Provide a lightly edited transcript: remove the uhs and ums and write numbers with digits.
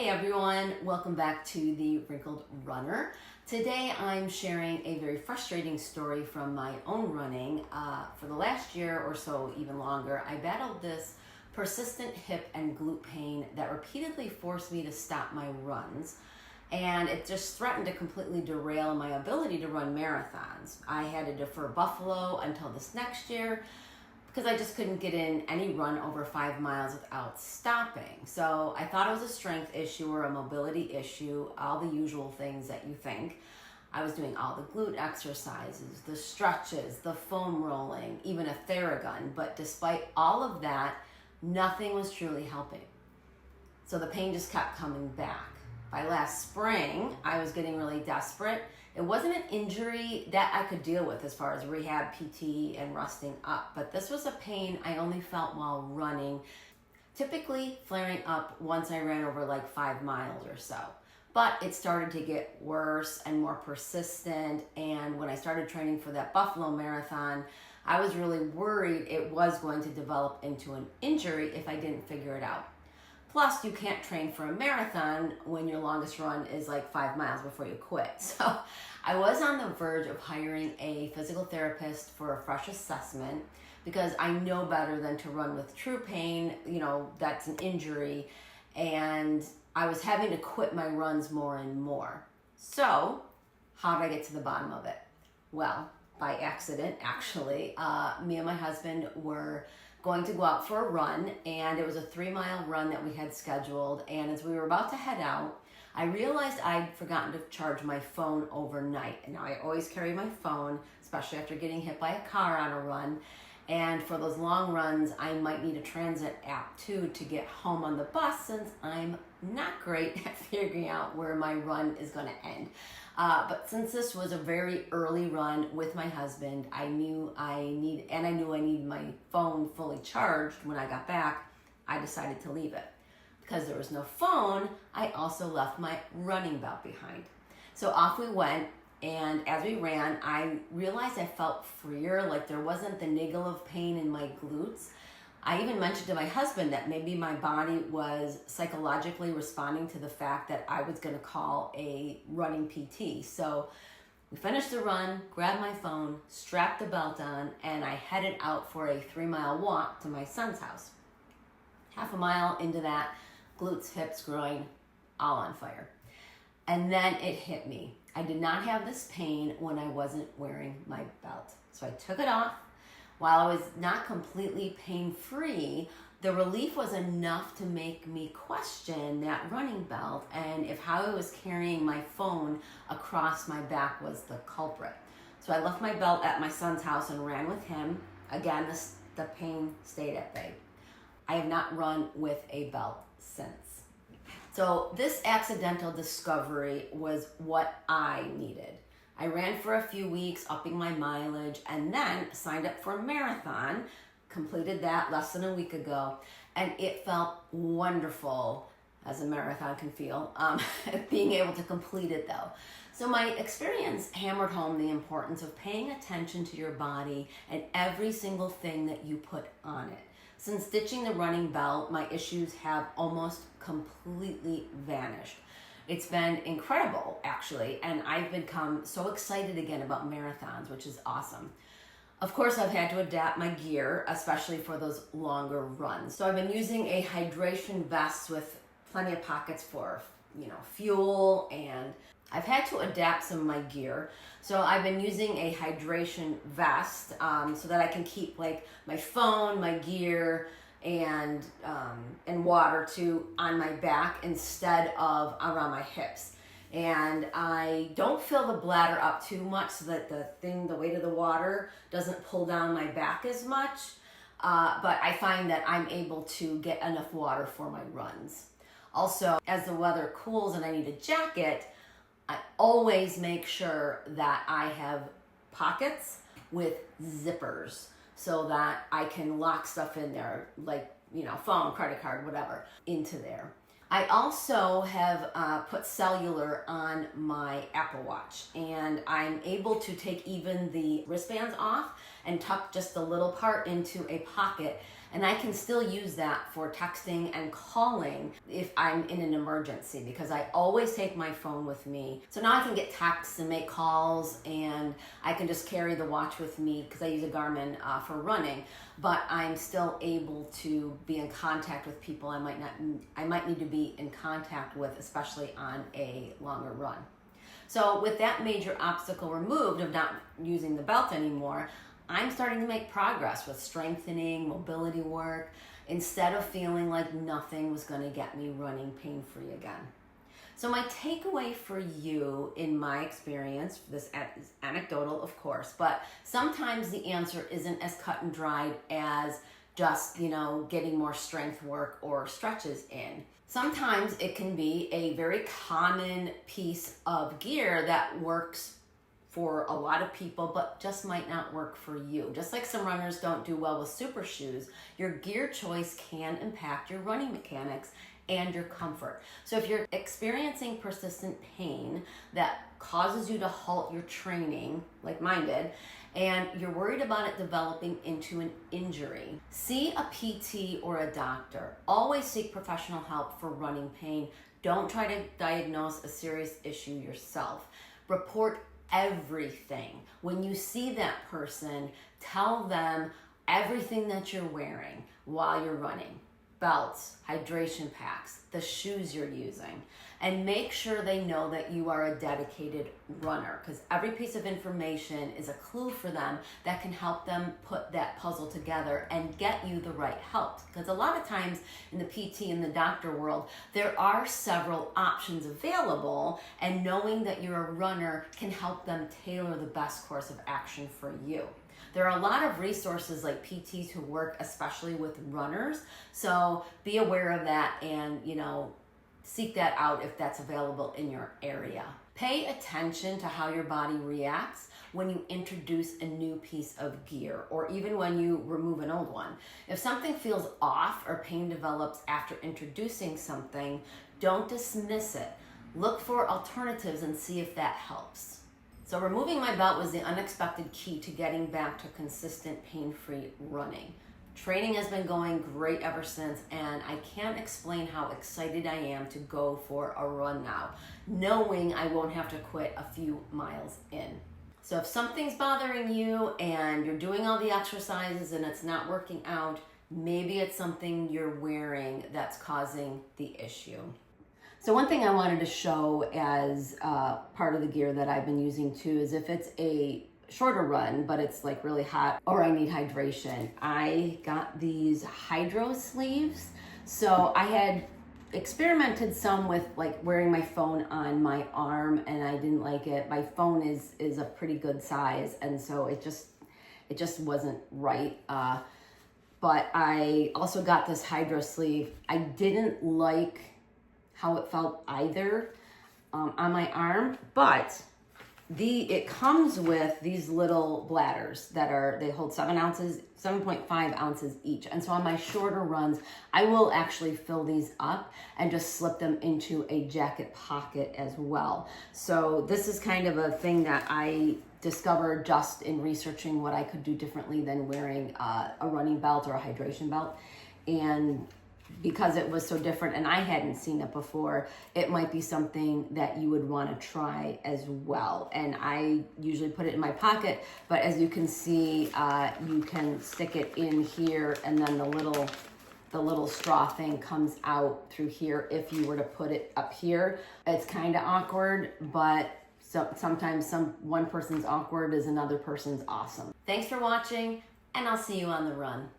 Hey everyone, welcome back to the Wrinkled Runner. Today I'm sharing a very frustrating story from my own running. For the last year or so, even longer, I battled this persistent hip and glute pain that repeatedly forced me to stop my runs, and it just threatened to completely derail my ability to run marathons. I had to defer Buffalo until this next year because I just couldn't get in any run over 5 miles without stopping. So I thought it was a strength issue or a mobility issue, all the usual things that you think. I was doing all the glute exercises, the stretches, the foam rolling, even a Theragun, but despite all of that, nothing was truly helping. So the pain just kept coming back. By last spring, I was getting really desperate. It wasn't an injury that I could deal with as far as rehab, PT, and resting up, but this was a pain I only felt while running, typically flaring up once I ran over like 5 miles or so. But it started to get worse and more persistent, and when I started training for that Buffalo Marathon, I was really worried it was going to develop into an injury if I didn't figure it out. Plus, you can't train for a marathon when your longest run is like 5 miles before you quit. So I was on the verge of hiring a physical therapist for a fresh assessment because I know better than to run with true pain, that's an injury, and I was having to quit my runs more and more. So how did I get to the bottom of it? Well, by accident, actually. Me and my husband were going to go out for a run, and it was a 3-mile run that we had scheduled, and as we were about to head out, I realized I'd forgotten to charge my phone overnight. And now I always carry my phone, especially after getting hit by a car on a run, and for those long runs I might need a transit app too to get home on the bus, since I'm not great at figuring out where my run is going to end. But since this was a very early run with my husband, I knew I needed my phone fully charged when I got back. I decided to leave it. Because there was no phone, I also left my running belt behind. So off we went, and as we ran, I realized I felt freer, like there wasn't the niggle of pain in my glutes. I even mentioned to my husband that maybe my body was psychologically responding to the fact that I was going to call a running PT. So we finished the run, grabbed my phone, strapped the belt on, and I headed out for a 3-mile walk to my son's house. Half a mile into that, glutes, hips, groin, all on fire. And then it hit me. I did not have this pain when I wasn't wearing my belt. So I took it off. While I was not completely pain-free, the relief was enough to make me question that running belt and if how I was carrying my phone across my back was the culprit. So I left my belt at my son's house and ran with him. Again, the pain stayed at bay. I have not run with a belt since. So this accidental discovery was what I needed. I ran for a few weeks, upping my mileage, and then signed up for a marathon, completed that less than a week ago, and it felt wonderful, as a marathon can feel, being able to complete it though. So my experience hammered home the importance of paying attention to your body and every single thing that you put on it. Since ditching the running belt, my issues have almost completely vanished. It's been incredible, actually, and I've become so excited again about marathons, which is awesome. Of course, I've had to adapt my gear, especially for those longer runs. So I've been using a hydration vest with plenty of pockets for, fuel, and I've had to adapt some of my gear. So I've been using a hydration vest so that I can keep like my phone, my gear, and water too on my back instead of around my hips. And I don't fill the bladder up too much so that the weight of the water doesn't pull down my back as much. But I find that I'm able to get enough water for my runs. Also, as the weather cools and I need a jacket, I always make sure that I have pockets with zippers, so that I can lock stuff in there, like, phone, credit card, whatever, into there. I also have put cellular on my Apple Watch, and I'm able to take even the wristbands off and tuck just the little part into a pocket, And I can still use that for texting and calling if I'm in an emergency, because I always take my phone with me. So now I can get texts and make calls, and I can just carry the watch with me because I use a Garmin for running, but I'm still able to be in contact with people I might need to be in contact with, especially on a longer run. So with that major obstacle removed of not using the belt anymore, I'm starting to make progress with strengthening, mobility work, instead of feeling like nothing was going to get me running pain-free again. So my takeaway for you, in my experience, this is anecdotal of course, but sometimes the answer isn't as cut and dried as just, getting more strength work or stretches in. Sometimes it can be a very common piece of gear that works for a lot of people, but just might not work for you. Just like some runners don't do well with super shoes, your gear choice can impact your running mechanics and your comfort. So if you're experiencing persistent pain that causes you to halt your training, like mine did, and you're worried about it developing into an injury, see a PT or a doctor. Always seek professional help for running pain. Don't try to diagnose a serious issue yourself. Report everything. When you see that person, tell them everything that you're wearing while you're running. Belts, hydration packs, the shoes you're using, and make sure they know that you are a dedicated runner, because every piece of information is a clue for them that can help them put that puzzle together and get you the right help. Because a lot of times in the PT and the doctor world, there are several options available, and knowing that you're a runner can help them tailor the best course of action for you. There are a lot of resources like PTs who work especially with runners, so be aware of that and, seek that out if that's available in your area. Pay attention to how your body reacts when you introduce a new piece of gear, or even when you remove an old one. If something feels off or pain develops after introducing something, don't dismiss it. Look for alternatives and see if that helps. So removing my belt was the unexpected key to getting back to consistent pain-free running. Training has been going great ever since, and I can't explain how excited I am to go for a run now, knowing I won't have to quit a few miles in. So if something's bothering you and you're doing all the exercises and it's not working out, maybe it's something you're wearing that's causing the issue. So one thing I wanted to show as part of the gear that I've been using too is if it's a shorter run, but it's like really hot or I need hydration, I got these hydro sleeves. So I had experimented some with like wearing my phone on my arm, and I didn't like it. My phone is a pretty good size, and so it just wasn't right. But I also got this hydro sleeve. I didn't like how it felt either on my arm, but it comes with these little bladders they hold 7.5 ounces each. And so on my shorter runs, I will actually fill these up and just slip them into a jacket pocket as well. So this is kind of a thing that I discovered just in researching what I could do differently than wearing a running belt or a hydration belt. And because it was so different and I hadn't seen it before, it might be something that you would want to try as well. And I usually put it in my pocket, but as you can see, you can stick it in here, and then the little straw thing comes out through here if you were to put it up here. It's kind of awkward, but sometimes one person's awkward is another person's awesome. Thanks for watching, and I'll see you on the run.